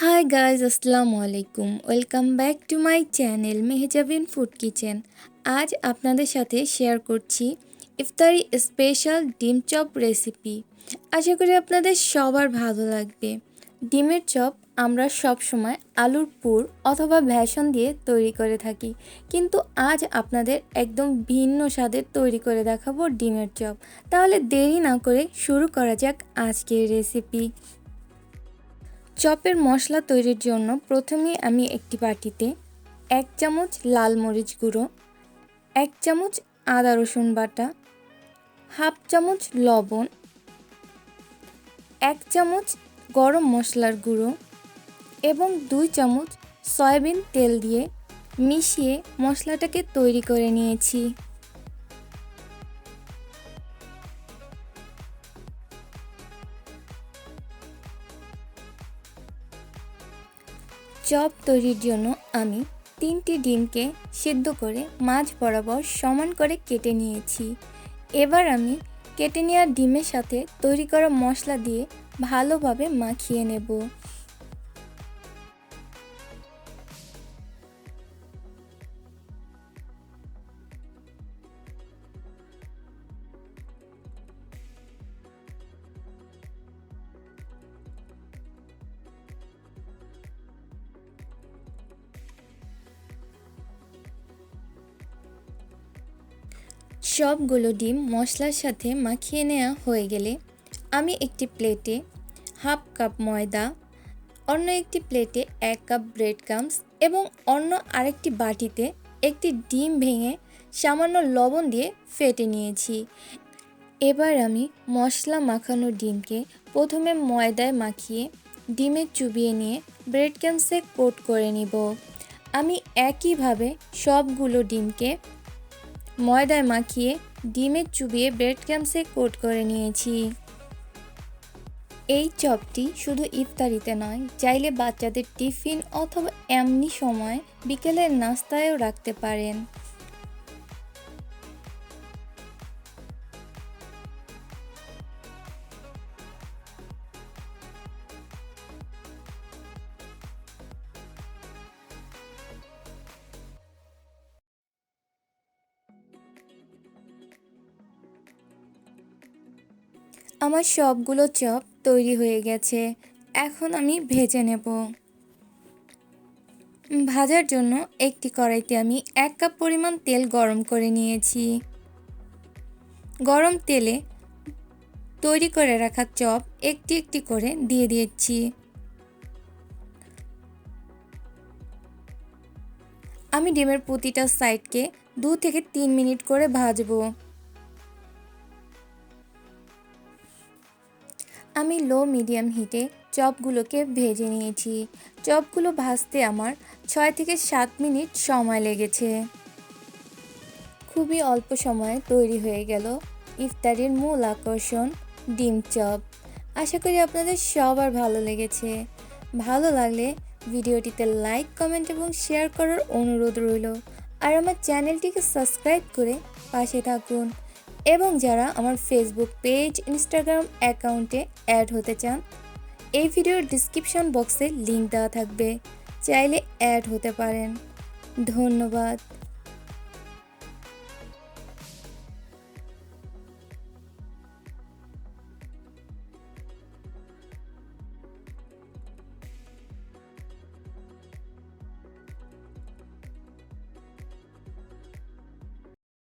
Hi guys, Assalamu alaikum. Welcome back to my channel Mezabin food kitchen. আজ আপনাদের সাথে share করছি ইফতারি স্পেশাল ডিম চপ রেসিপি। আশা করি আপনাদের সবার ভালো লাগবে। ডিমের চপ আমরা সব সময় আলুর পুর অথবা বেসন দিয়ে তৈরি করে থাকি, কিন্তু আজ আপনাদের একদম ভিন্ন স্বাদের তৈরি করে দেখাবো ডিমের চপ। তাহলে দেরি না করে শুরু করা যাক আজকের রেসিপি। চপের মশলা তৈরির জন্য প্রথমে আমি একটি বাটিতে 1 চামচ লাল মরিচ গুঁড়ো, 1 চামচ আদা রসুন বাটা, হাফ চামচ লবণ, 1 চামচ গরম মশলার গুঁড়ো এবং 2 চামচ সয়াবিন তেল দিয়ে মিশিয়ে মশলাটাকে তৈরি করে নিয়েছি। চপ তৈরির জন্য আমি 3টি ডিমকে সিদ্ধ করে মাঝ বরাবর সমান করে কেটে নিয়েছি। এবার আমি কেটে নেওয়া ডিমের সাথে তৈরি করা মশলা দিয়ে ভালোভাবে মাখিয়ে নেব। সবগুলো ডিম মশলার সাথে মাখিয়ে নেওয়া হয়ে গেলে আমি একটি প্লেটে হাফ কাপ ময়দা, অন্য একটি প্লেটে 1 কাপ ব্রেড ক্রাম্বস এবং অন্য আরেকটি বাটিতে একটি ডিম ভেঙে সামান্য লবণ দিয়ে ফেটে নিয়েছি। এবার আমি মশলা মাখানো ডিমকে প্রথমে ময়দায় মাখিয়ে ডিমে চুবিয়ে নিয়ে ব্রেড ক্রাম্বসে কোট করে নিব। আমি একইভাবে সবগুলো ডিমকে ময়দায় মাখিয়ে ডিমে চুবিয়ে ব্রেড ক্রাম্বসে কোট করে নিয়েছি। এই চপটি শুধু ইফতারিতে নয়, চাইলে বাচ্চাদের টিফিন অথবা এমনি সময় বিকেলের নাস্তায়ও রাখতে পারেন। আমার সবগুলো চপ তৈরি হয়ে গেছে, এখন আমি ভেজে নেব। ভাজার জন্য একটি কড়াইতে আমি 1 কাপ পরিমাণ তেল গরম করে নিয়েছি। গরম তেলে তৈরি করে রাখা চপ একটি একটি করে দিয়ে দিচ্ছি। আমি ডিমের প্রতিটা সাইডকে 2 থেকে 3 মিনিট করে ভাজবো। আমি লো মিডিয়াম হিটে চপগুলোকে ভেজে নিয়েছি। চপগুলো ভাজতে আমার 6 থেকে 7 মিনিট সময় লেগেছে। খুবই অল্প সময়ে তৈরি হয়ে গেল ইফতারির মূল আকর্ষণ ডিম চপ। আশা করি আপনাদের সবার ভালো লেগেছে। ভালো লাগলে ভিডিওটিতে লাইক, কমেন্ট এবং শেয়ার করার অনুরোধ রইল। আর আমার চ্যানেলটিকে সাবস্ক্রাইব করে পাশে থাকুন। এবং যারা আমার ফেসবুক পেজ, ইনস্টাগ্রাম অ্যাকাউন্টে অ্যাড হতে চান, এই ভিডিওর ডিসক্রিপশন বক্সে লিংক দেওয়া থাকবে, চাইলে অ্যাড হতে পারেন। ধন্যবাদ।